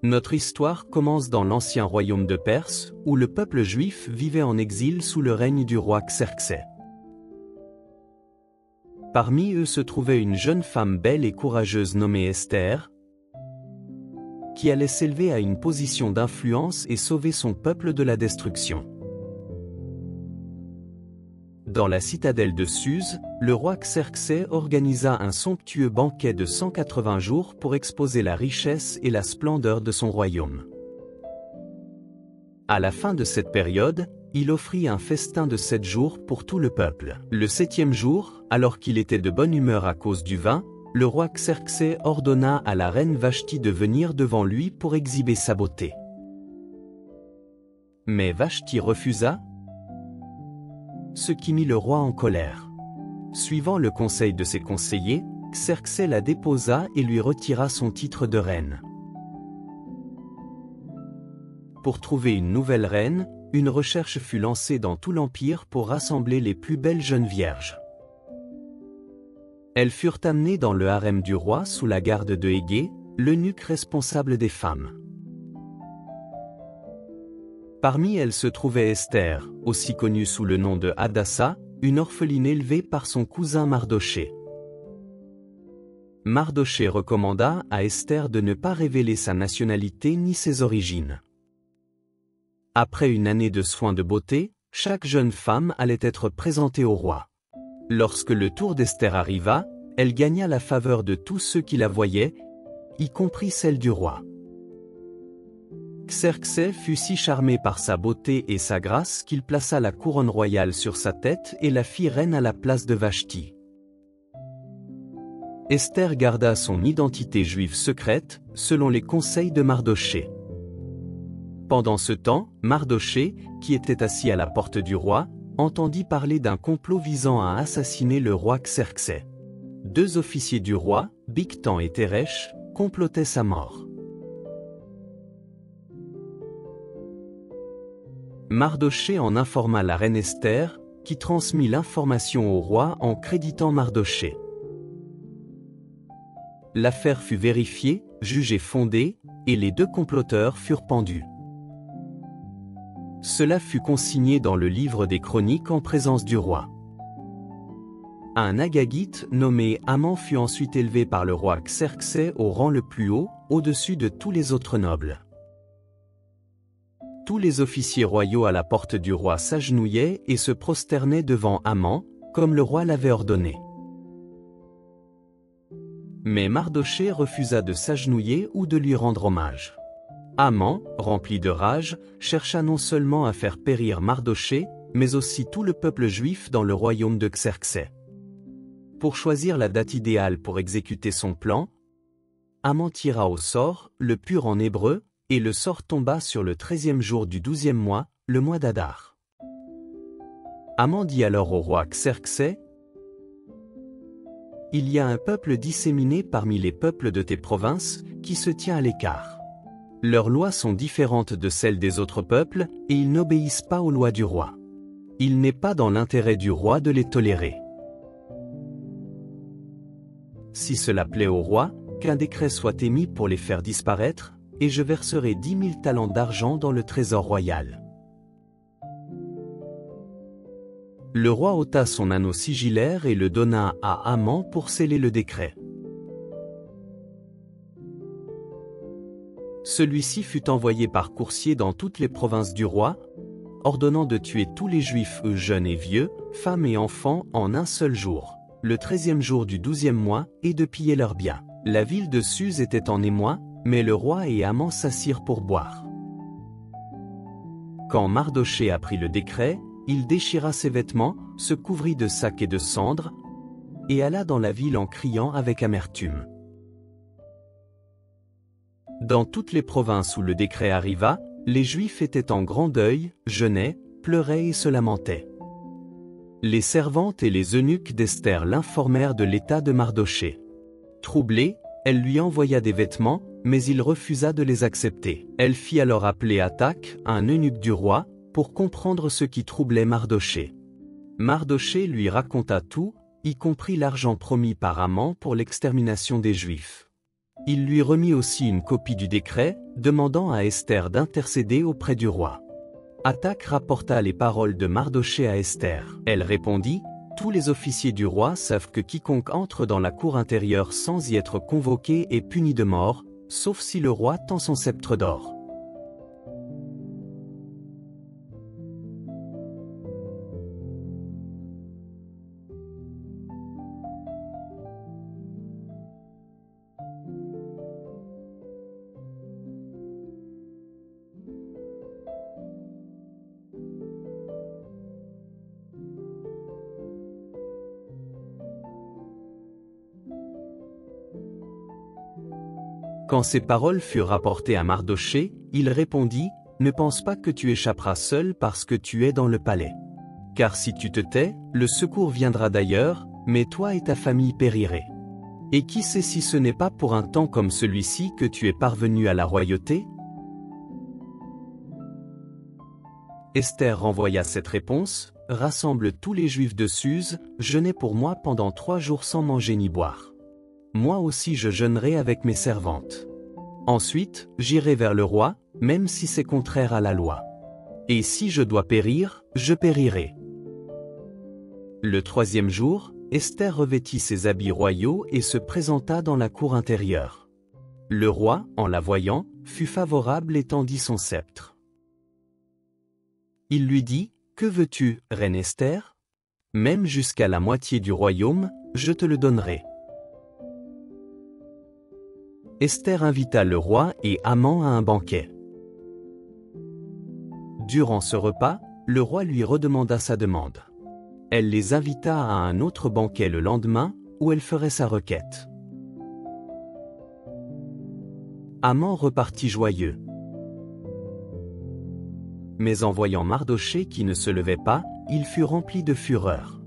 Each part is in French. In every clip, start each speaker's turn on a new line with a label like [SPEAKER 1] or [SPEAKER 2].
[SPEAKER 1] Notre histoire commence dans l'ancien royaume de Perse, où le peuple juif vivait en exil sous le règne du roi Xerxès. Parmi eux se trouvait une jeune femme belle et courageuse nommée Esther, qui allait s'élever à une position d'influence et sauver son peuple de la destruction. Dans la citadelle de Suse, le roi Xerxès organisa un somptueux banquet de 180 jours pour exposer la richesse et la splendeur de son royaume. À la fin de cette période, il offrit un festin de 7 jours pour tout le peuple. Le 7e jour, alors qu'il était de bonne humeur à cause du vin, le roi Xerxès ordonna à la reine Vashti de venir devant lui pour exhiber sa beauté. Mais Vashti refusa, ce qui mit le roi en colère. Suivant le conseil de ses conseillers, Xerxès la déposa et lui retira son titre de reine. Pour trouver une nouvelle reine, une recherche fut lancée dans tout l'empire pour rassembler les plus belles jeunes vierges. Elles furent amenées dans le harem du roi sous la garde de Hégé, l'eunuque responsable des femmes. Parmi elles se trouvait Esther, aussi connue sous le nom de Hadassa, une orpheline élevée par son cousin Mardochée. Mardochée recommanda à Esther de ne pas révéler sa nationalité ni ses origines. Après une année de soins de beauté, chaque jeune femme allait être présentée au roi. Lorsque le tour d'Esther arriva, elle gagna la faveur de tous ceux qui la voyaient, y compris celle du roi. Xerxès fut si charmé par sa beauté et sa grâce qu'il plaça la couronne royale sur sa tête et la fit reine à la place de Vashti. Esther garda son identité juive secrète, selon les conseils de Mardochée. Pendant ce temps, Mardochée, qui était assis à la porte du roi, entendit parler d'un complot visant à assassiner le roi Xerxès. 2 officiers du roi, Bigtan et Teresh, complotaient sa mort. Mardochée en informa la reine Esther, qui transmit l'information au roi en créditant Mardochée. L'affaire fut vérifiée, jugée fondée, et les 2 comploteurs furent pendus. Cela fut consigné dans le livre des chroniques en présence du roi. Un Agagite nommé Haman fut ensuite élevé par le roi Xerxès au rang le plus haut, au-dessus de tous les autres nobles. Tous les officiers royaux à la porte du roi s'agenouillaient et se prosternaient devant Haman, comme le roi l'avait ordonné. Mais Mardochée refusa de s'agenouiller ou de lui rendre hommage. Haman, rempli de rage, chercha non seulement à faire périr Mardochée, mais aussi tout le peuple juif dans le royaume de Xerxès. Pour choisir la date idéale pour exécuter son plan, Haman tira au sort, le pur en hébreu, et le sort tomba sur le 13e jour du 12e mois, le mois d'Adar. Haman dit alors au roi Xerxès, « Il y a un peuple disséminé parmi les peuples de tes provinces, qui se tient à l'écart. Leurs lois sont différentes de celles des autres peuples, et ils n'obéissent pas aux lois du roi. Il n'est pas dans l'intérêt du roi de les tolérer. Si cela plaît au roi, qu'un décret soit émis pour les faire disparaître, et je verserai 10 000 talents d'argent dans le trésor royal. » Le roi ôta son anneau sigillaire et le donna à Haman pour sceller le décret. Celui-ci fut envoyé par coursier dans toutes les provinces du roi, ordonnant de tuer tous les Juifs, jeunes et vieux, femmes et enfants, en un seul jour, le 13e jour du 12e mois, et de piller leurs biens. La ville de Suse était en émoi, mais le roi et Haman s'assirent pour boire. Quand Mardochée apprit le décret, il déchira ses vêtements, se couvrit de sacs et de cendres, et alla dans la ville en criant avec amertume. Dans toutes les provinces où le décret arriva, les Juifs étaient en grand deuil, jeûnaient, pleuraient et se lamentaient. Les servantes et les eunuques d'Esther l'informèrent de l'état de Mardochée. Troublée, elle lui envoya des vêtements, mais il refusa de les accepter. Elle fit alors appeler Hatak, un eunuque du roi, pour comprendre ce qui troublait Mardochée. Mardochée lui raconta tout, y compris l'argent promis par Haman pour l'extermination des Juifs. Il lui remit aussi une copie du décret, demandant à Esther d'intercéder auprès du roi. Hatach rapporta les paroles de Mardochée à Esther. Elle répondit, « Tous les officiers du roi savent que quiconque entre dans la cour intérieure sans y être convoqué est puni de mort, sauf si le roi tend son sceptre d'or. » Quand ces paroles furent rapportées à Mardochée, il répondit, « Ne pense pas que tu échapperas seul parce que tu es dans le palais. Car si tu te tais, le secours viendra d'ailleurs, mais toi et ta famille périrez. Et qui sait si ce n'est pas pour un temps comme celui-ci que tu es parvenu à la royauté ?» Esther renvoya cette réponse, « Rassemble tous les Juifs de Suse, jeûnez pour moi pendant 3 jours sans manger ni boire. Moi aussi je jeûnerai avec mes servantes. Ensuite, j'irai vers le roi, même si c'est contraire à la loi. Et si je dois périr, je périrai. » Le 3e jour, Esther revêtit ses habits royaux et se présenta dans la cour intérieure. Le roi, en la voyant, fut favorable et tendit son sceptre. Il lui dit, « Que veux-tu, reine Esther ? Même jusqu'à la moitié du royaume, je te le donnerai. » Esther invita le roi et Haman à un banquet. Durant ce repas, le roi lui redemanda sa demande. Elle les invita à un autre banquet le lendemain, où elle ferait sa requête. Haman repartit joyeux. Mais en voyant Mardochée qui ne se levait pas, il fut rempli de fureur.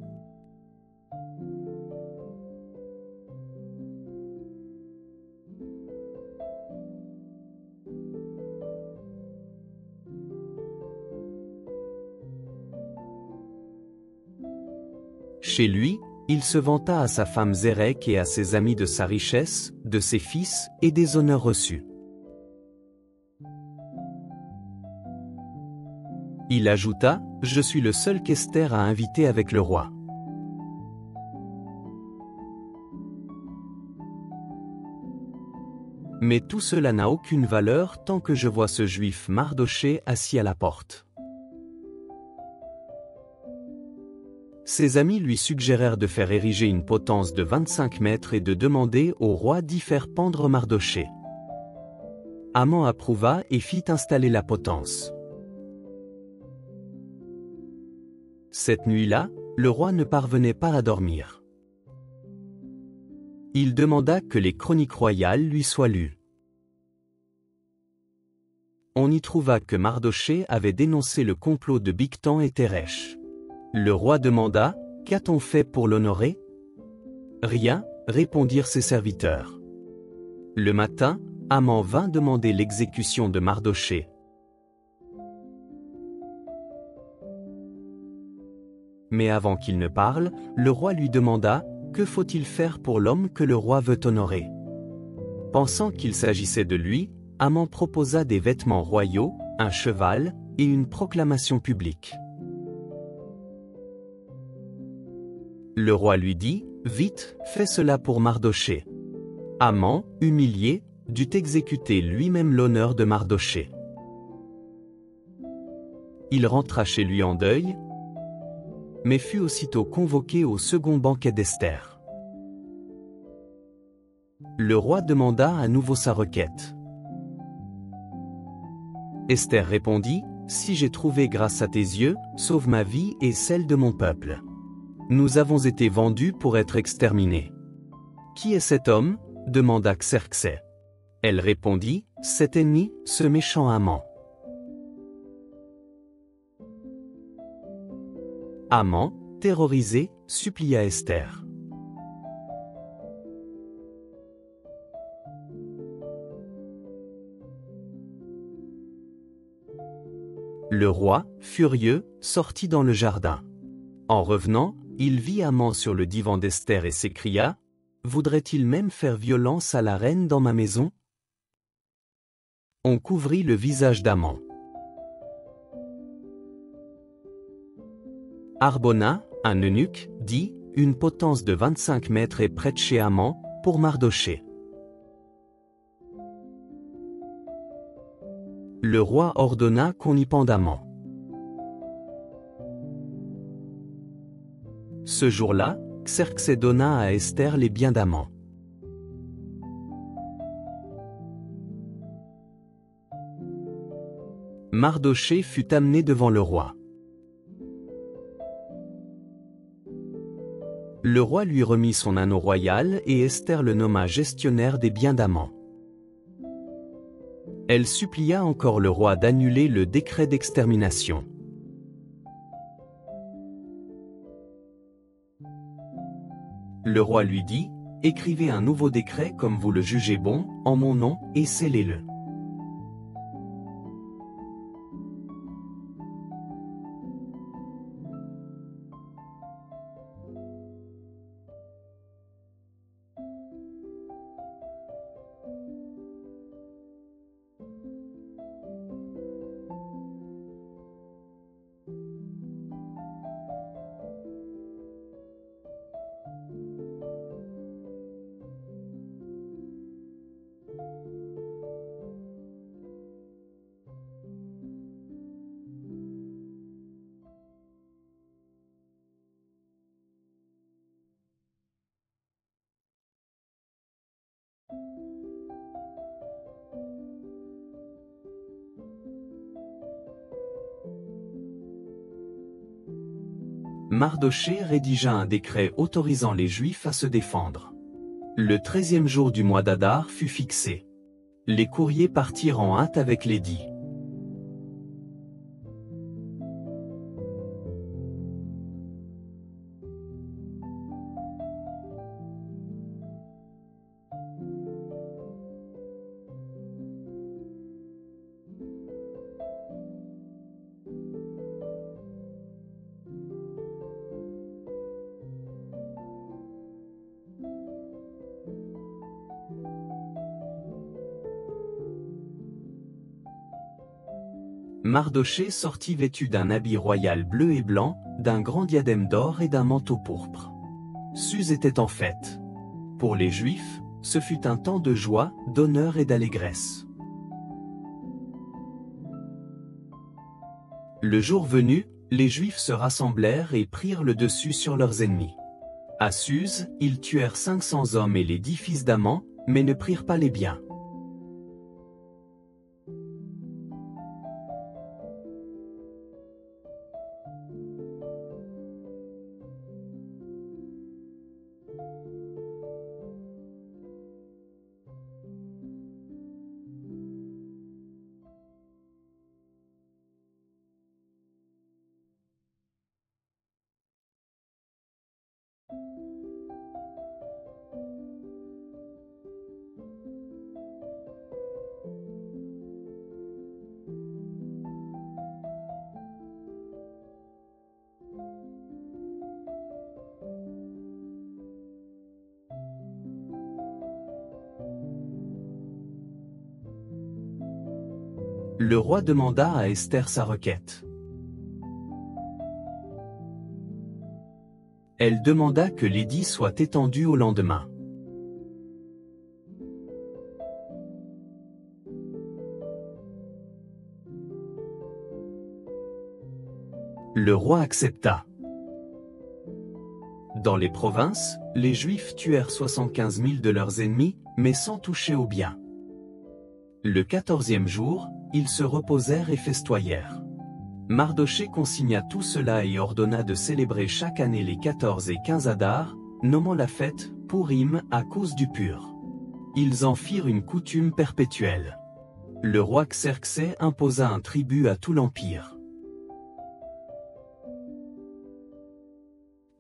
[SPEAKER 1] Chez lui, il se vanta à sa femme Zérech et à ses amis de sa richesse, de ses fils et des honneurs reçus. Il ajouta, « Je suis le seul qu'Esther a invité avec le roi. » Mais tout cela n'a aucune valeur tant que je vois ce juif Mardochée assis à la porte. Ses amis lui suggérèrent de faire ériger une potence de 25 mètres et de demander au roi d'y faire pendre Mardochée. Haman approuva et fit installer la potence. Cette nuit-là, le roi ne parvenait pas à dormir. Il demanda que les chroniques royales lui soient lues. On y trouva que Mardochée avait dénoncé le complot de Bigtan et Téresh. Le roi demanda, « Qu'a-t-on fait pour l'honorer » ? « Rien », répondirent ses serviteurs. Le matin, Haman vint demander l'exécution de Mardochée. Mais avant qu'il ne parle, le roi lui demanda, « Que faut-il faire pour l'homme que le roi veut honorer ?» Pensant qu'il s'agissait de lui, Haman proposa des vêtements royaux, un cheval, et une proclamation publique. Le roi lui dit, « Vite, fais cela pour Mardochée. » Haman, humilié, dut exécuter lui-même l'honneur de Mardochée. Il rentra chez lui en deuil, mais fut aussitôt convoqué au second banquet d'Esther. Le roi demanda à nouveau sa requête. Esther répondit, « Si j'ai trouvé grâce à tes yeux, sauve ma vie et celle de mon peuple. Nous avons été vendus pour être exterminés. » « Qui est cet homme » demanda Xerxès. Elle répondit, « Cet ennemi, ce méchant Haman. » Haman, terrorisé, supplia Esther. Le roi, furieux, sortit dans le jardin. En revenant, il vit Haman sur le divan d'Esther et s'écria, « voudrait-il même faire violence à la reine dans ma maison? On couvrit le visage d'Aman. Harbona, un eunuque, dit, une potence de 25 mètres est prête chez Aman, pour Mardochée. Le roi ordonna qu'on y pende Aman. Ce jour-là, Xerxès donna à Esther les biens d'Aman. Mardochée fut amené devant le roi. Le roi lui remit son anneau royal et Esther le nomma gestionnaire des biens d'Aman. Elle supplia encore le roi d'annuler le décret d'extermination. Le roi lui dit, « Écrivez un nouveau décret comme vous le jugez bon, en mon nom, et scellez-le. » Mardochée rédigea un décret autorisant les Juifs à se défendre. Le 13e jour du mois d'Adar fut fixé. Les courriers partirent en hâte avec l'édit. Mardochée sortit vêtu d'un habit royal bleu et blanc, d'un grand diadème d'or et d'un manteau pourpre. Suse était en fête. Pour les Juifs, ce fut un temps de joie, d'honneur et d'allégresse. Le jour venu, les Juifs se rassemblèrent et prirent le dessus sur leurs ennemis. À Suse, ils tuèrent 500 hommes et les 10 fils d'Aman, mais ne prirent pas les biens. Le roi demanda à Esther sa requête. Elle demanda que l'édit soit étendu au lendemain. Le roi accepta. Dans les provinces, les Juifs tuèrent 75 000 de leurs ennemis, mais sans toucher aux biens. Le 14e jour, ils se reposèrent et festoyèrent. Mardochée consigna tout cela et ordonna de célébrer chaque année les 14 et 15 Adar, nommant la fête Pourim à cause du pur. Ils en firent une coutume perpétuelle. Le roi Xerxès imposa un tribut à tout l'empire.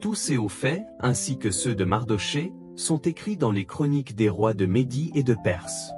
[SPEAKER 1] Tous ces hauts faits, ainsi que ceux de Mardochée, sont écrits dans les chroniques des rois de Médie et de Perse.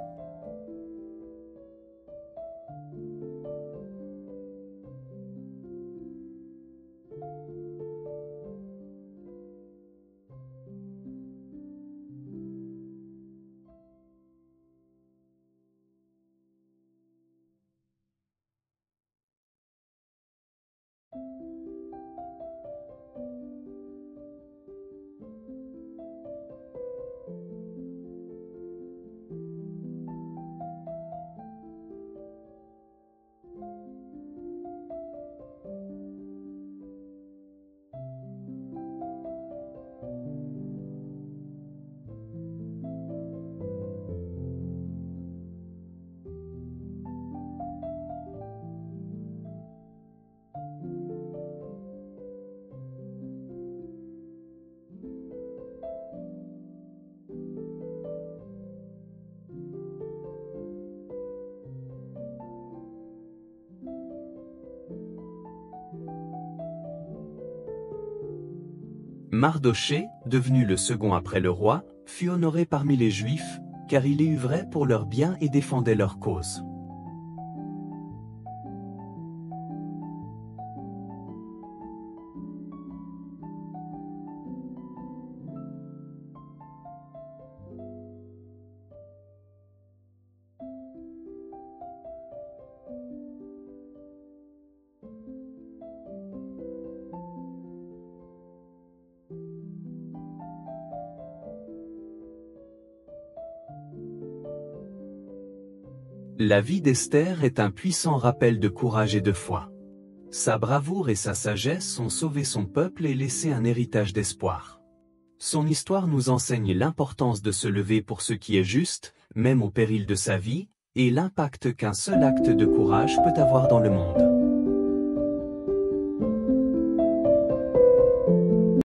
[SPEAKER 1] Mardochée, devenu le second après le roi, fut honoré parmi les Juifs, car il y œuvrait pour leur bien et défendait leur cause. La vie d'Esther est un puissant rappel de courage et de foi. Sa bravoure et sa sagesse ont sauvé son peuple et laissé un héritage d'espoir. Son histoire nous enseigne l'importance de se lever pour ce qui est juste, même au péril de sa vie, et l'impact qu'un seul acte de courage peut avoir dans le monde.